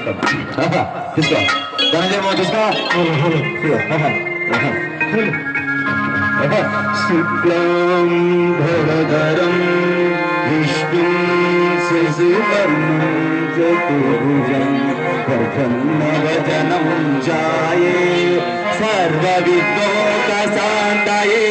తీసుకో ధనంజయ బాబు తీసుకో శుక్లాం భరధరం విష్ణుం శశివర్ణం చతుర్భుజం ప్రసన్నవదనం ఛాయే సర్వవిఘ్నోపశాంతయే